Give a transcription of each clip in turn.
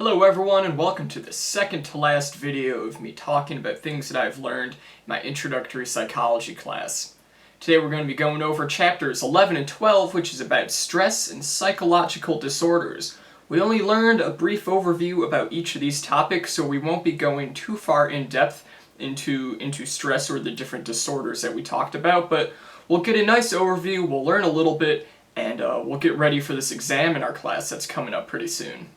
Hello everyone, and welcome to the second to last video of me talking about things that I've learned in my introductory psychology class. Today we're going to be going over chapters 11 and 12, which is about stress and psychological disorders. We only learned a brief overview about each of these topics, so we won't be going too far in depth into stress or the different disorders that we talked about, but we'll get a nice overview, we'll learn a little bit, and we'll get ready for this exam in our class that's coming up pretty soon.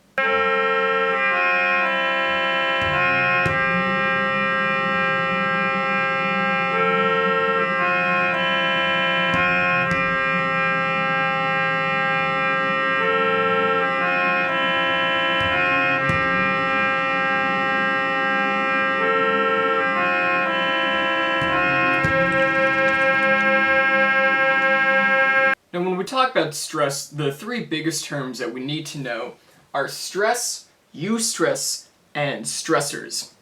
Now when we talk about stress, the three biggest terms that we need to know are stress, eustress, and stressors.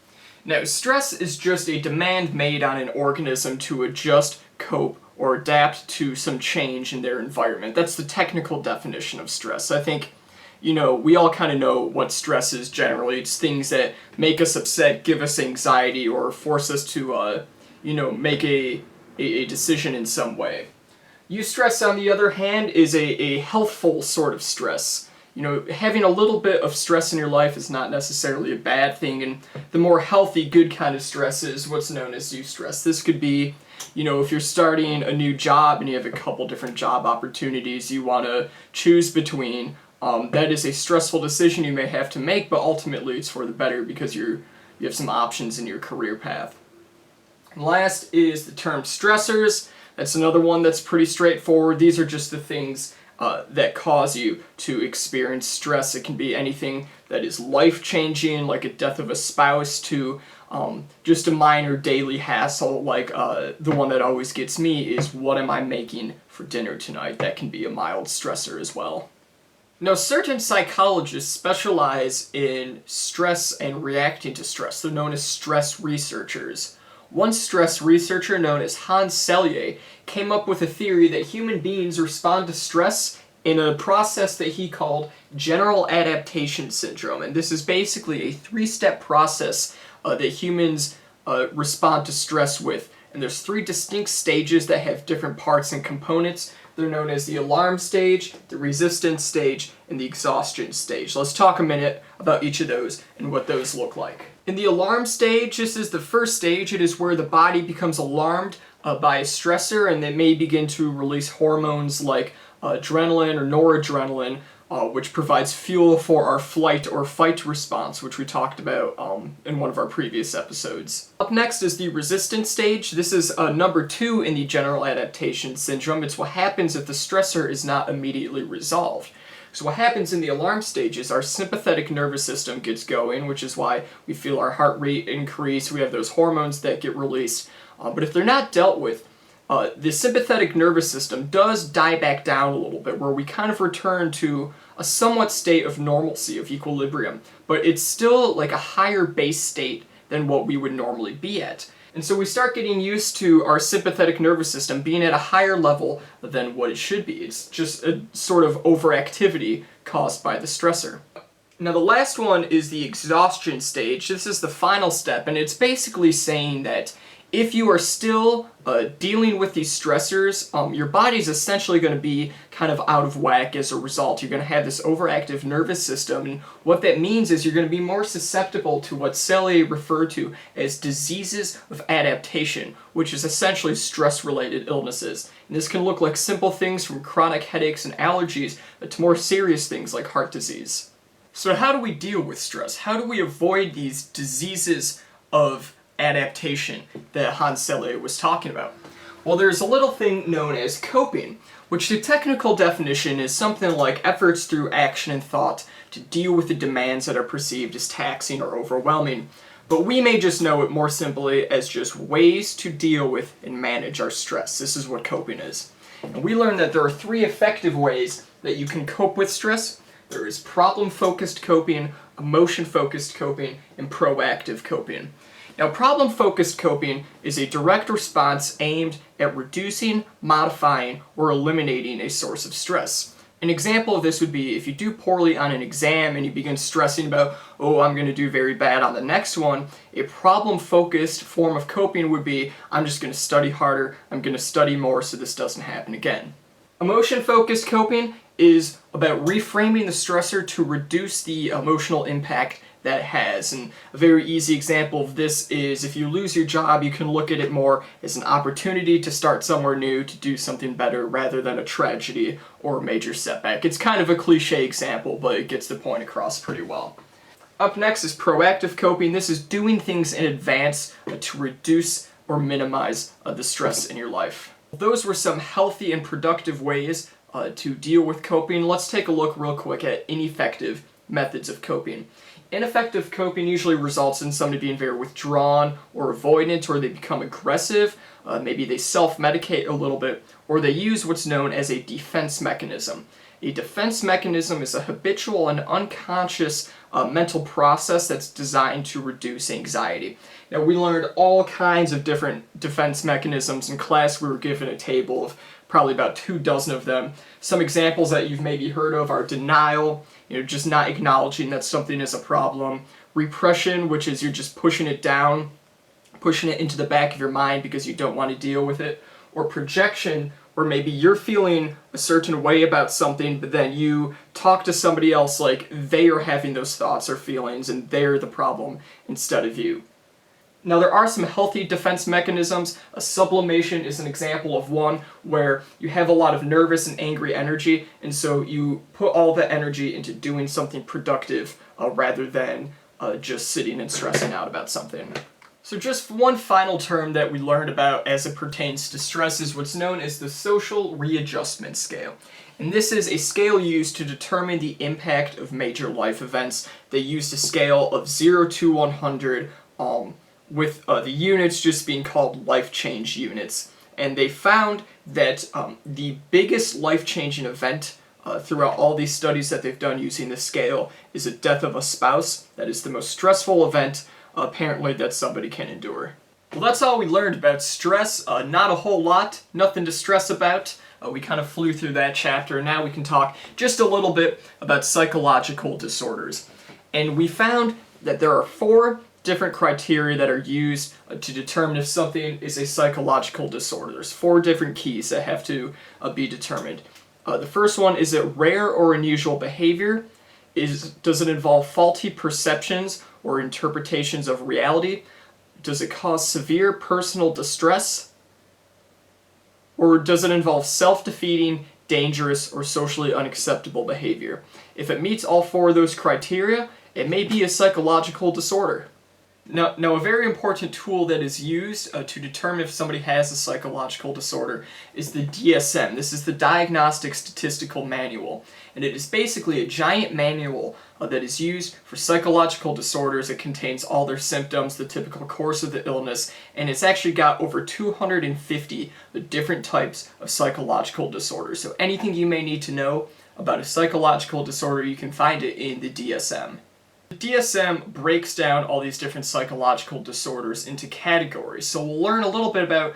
Now stress is just a demand made on an organism to adjust, cope, or adapt to some change in their environment. That's the technical definition of stress. I think, we all kind of know what stress is generally. It's things that make us upset, give us anxiety, or force us to, make a decision in some way. Eustress, on the other hand, is a healthful sort of stress. Having a little bit of stress in your life is not necessarily a bad thing, and the more healthy, good kind of stress is what's known as eustress. This could be, if you're starting a new job and you have a couple different job opportunities you want to choose between, that is a stressful decision you may have to make, but ultimately it's for the better because you have some options in your career path. And last is the term stressors. That's another one that's pretty straightforward. These are just the things that cause you to experience stress. It can be anything that is life-changing, like a death of a spouse, to just a minor daily hassle, like the one that always gets me is, what am I making for dinner tonight? That can be a mild stressor as well. Now, certain psychologists specialize in stress and reacting to stress. They're known as stress researchers. One stress researcher known as Hans Selye came up with a theory that human beings respond to stress in a process that he called general adaptation syndrome. And this is basically a three-step process that humans respond to stress with. And there's three distinct stages that have different parts and components. They're known as the alarm stage, the resistance stage, and the exhaustion stage. Let's talk a minute about each of those and what those look like. In the alarm stage, this is the first stage. It is where the body becomes alarmed by a stressor, and they may begin to release hormones like adrenaline or noradrenaline, which provides fuel for our flight or fight response, which we talked about in one of our previous episodes. Up next is the resistance stage. This is number 2 in the general adaptation syndrome. It's what happens if the stressor is not immediately resolved. So what happens in the alarm stage is our sympathetic nervous system gets going, which is why we feel our heart rate increase, we have those hormones that get released. But if they're not dealt with, the sympathetic nervous system does die back down a little bit, where we kind of return to a somewhat state of normalcy, of equilibrium. But it's still like a higher base state than what we would normally be at. And so we start getting used to our sympathetic nervous system being at a higher level than what it should be. It's just a sort of overactivity caused by the stressor. Now the last one is the exhaustion stage. This is the final step, and it's basically saying that if you are still dealing with these stressors, your body's essentially going to be kind of out of whack as a result. You're going to have this overactive nervous system, and what that means is you're going to be more susceptible to what Selye referred to as diseases of adaptation, which is essentially stress-related illnesses. And this can look like simple things from chronic headaches and allergies to more serious things like heart disease. So how do we deal with stress? How do we avoid these diseases of adaptation that Hans Selye was talking about? Well, there's a little thing known as coping, which the technical definition is something like efforts through action and thought to deal with the demands that are perceived as taxing or overwhelming. But we may just know it more simply as just ways to deal with and manage our stress. This is what coping is. And we learned that there are 3 effective ways that you can cope with stress. There is problem-focused coping, emotion-focused coping, and proactive coping. Now, problem-focused coping is a direct response aimed at reducing, modifying, or eliminating a source of stress. An example of this would be if you do poorly on an exam and you begin stressing about, oh, I'm going to do very bad on the next one, a problem-focused form of coping would be, I'm just going to study harder, I'm going to study more so this doesn't happen again. Emotion-focused coping is about reframing the stressor to reduce the emotional impact that it has. And a very easy example of this is if you lose your job, you can look at it more as an opportunity to start somewhere new, to do something better, rather than a tragedy or a major setback. It's kind of a cliche example, but it gets the point across pretty well. Up next is proactive coping. This is doing things in advance to reduce or minimize the stress in your life. Those were some healthy and productive ways to deal with coping. Let's take a look real quick at ineffective methods of coping. Ineffective coping usually results in somebody being very withdrawn or avoidant, or they become aggressive, maybe they self-medicate a little bit, or they use what's known as a defense mechanism. A defense mechanism is a habitual and unconscious mental process that's designed to reduce anxiety. Now, we learned all kinds of different defense mechanisms in class. We were given a table of probably about 24 of them. Some examples that you've maybe heard of are denial, just not acknowledging that something is a problem. Repression, which is you're just pushing it down, pushing it into the back of your mind because you don't want to deal with it. Or projection, where maybe you're feeling a certain way about something, but then you talk to somebody else like they are having those thoughts or feelings and they're the problem instead of you. Now, there are some healthy defense mechanisms. A sublimation is an example of one where you have a lot of nervous and angry energy, and so you put all that energy into doing something productive rather than just sitting and stressing out about something. So just one final term that we learned about as it pertains to stress is what's known as the social readjustment scale. And this is a scale used to determine the impact of major life events. They used a scale of 0 to 100, with the units just being called life change units. And they found that the biggest life-changing event throughout all these studies that they've done using this scale is a death of a spouse. That is the most stressful event, apparently, that somebody can endure. Well, that's all we learned about stress. Not a whole lot, nothing to stress about. We kind of flew through that chapter. Now we can talk just a little bit about psychological disorders. And we found that there are 4 different criteria that are used to determine if something is a psychological disorder. There's 4 different keys that have to be determined. The first one, is it rare or unusual behavior? Does it involve faulty perceptions or interpretations of reality? Does it cause severe personal distress? Or does it involve self-defeating, dangerous, or socially unacceptable behavior? If it meets all 4 of those criteria, it may be a psychological disorder. Now, a very important tool that is used to determine if somebody has a psychological disorder is the DSM. This is the Diagnostic Statistical Manual, and it is basically a giant manual that is used for psychological disorders. It contains all their symptoms, the typical course of the illness, and it's actually got over 250 different types of psychological disorders. So anything you may need to know about a psychological disorder, you can find it in the DSM. The DSM breaks down all these different psychological disorders into categories. So we'll learn a little bit about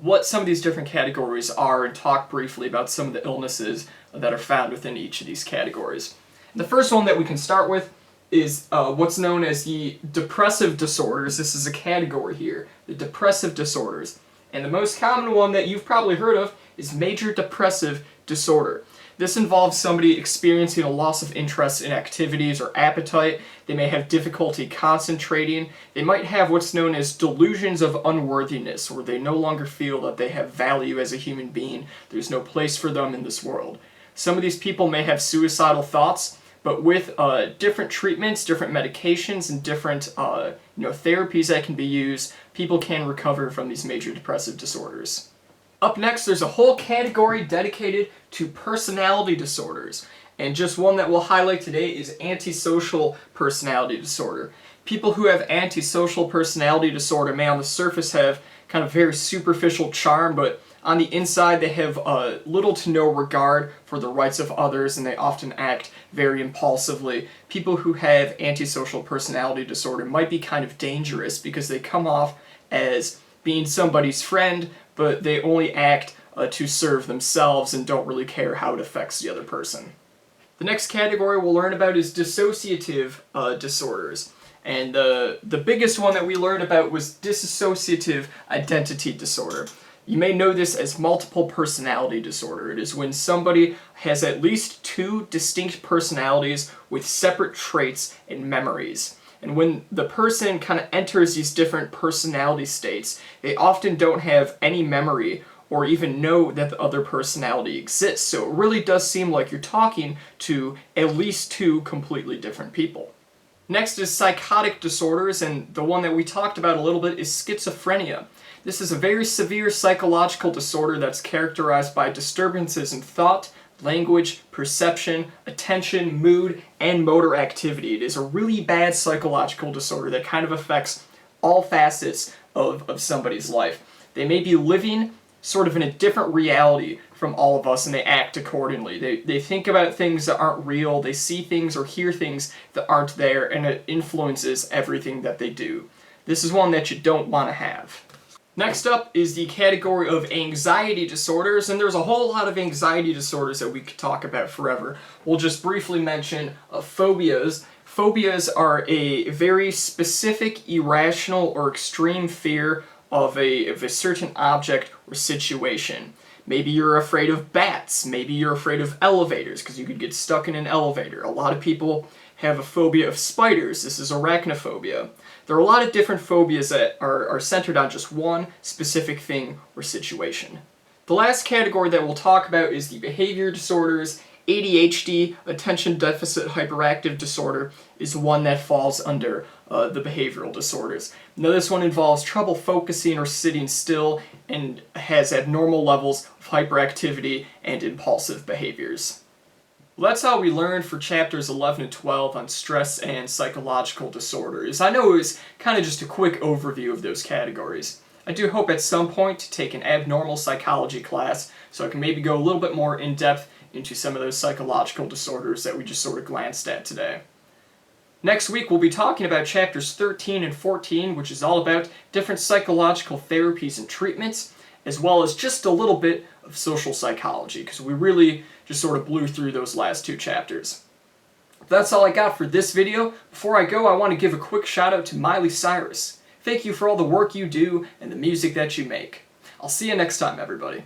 what some of these different categories are and talk briefly about some of the illnesses that are found within each of these categories. The first one that we can start with is what's known as the depressive disorders. This is a category here, the depressive disorders. And the most common one that you've probably heard of is major depressive disorder. This involves somebody experiencing a loss of interest in activities or appetite. They may have difficulty concentrating. They might have what's known as delusions of unworthiness, where they no longer feel that they have value as a human being. There's no place for them in this world. Some of these people may have suicidal thoughts, but with different treatments, different medications, and different therapies that can be used, people can recover from these major depressive disorders. Up next, there's a whole category dedicated to personality disorders. And just one that we'll highlight today is antisocial personality disorder. People who have antisocial personality disorder may on the surface have kind of very superficial charm, but on the inside they have little to no regard for the rights of others, and they often act very impulsively. People who have antisocial personality disorder might be kind of dangerous because they come off as being somebody's friend, but they only act to serve themselves and don't really care how it affects the other person. The next category we'll learn about is dissociative disorders. And the biggest one that we learned about was dissociative identity disorder. You may know this as multiple personality disorder. It is when somebody has at least two distinct personalities with separate traits and memories. And when the person kind of enters these different personality states, they often don't have any memory or even know that the other personality exists. So it really does seem like you're talking to at least two completely different people. Next is psychotic disorders, and the one that we talked about a little bit is schizophrenia. This is a very severe psychological disorder that's characterized by disturbances in thought, language, perception, attention, mood, and motor activity. It is a really bad psychological disorder that kind of affects all facets of somebody's life. They may be living sort of in a different reality from all of us, and they act accordingly. They think about things that aren't real, they see things or hear things that aren't there, and it influences everything that they do. This is one that you don't want to have. Next up is the category of anxiety disorders, and there's a whole lot of anxiety disorders that we could talk about forever. We'll just briefly mention phobias. Phobias are a very specific, irrational, or extreme fear of a certain object or situation. Maybe you're afraid of bats, maybe you're afraid of elevators because you could get stuck in an elevator. A lot of people have a phobia of spiders. This is arachnophobia. There are a lot of different phobias that are centered on just one specific thing or situation. The last category that we'll talk about is the behavior disorders. ADHD, attention deficit hyperactive disorder, is one that falls under the behavioral disorders. Now this one involves trouble focusing or sitting still and has abnormal levels of hyperactivity and impulsive behaviors. Well, that's how we learned for chapters 11 and 12 on stress and psychological disorders. I know it was kind of just a quick overview of those categories. I do hope at some point to take an abnormal psychology class so I can maybe go a little bit more in depth into some of those psychological disorders that we just sort of glanced at today. Next week we'll be talking about chapters 13 and 14, which is all about different psychological therapies and treatments, as well as just a little bit of social psychology, because we really just sort of blew through those last two chapters. That's all I got for this video. Before I go, I want to give a quick shout out to Miley Cyrus. Thank you for all the work you do and the music that you make. I'll see you next time, everybody.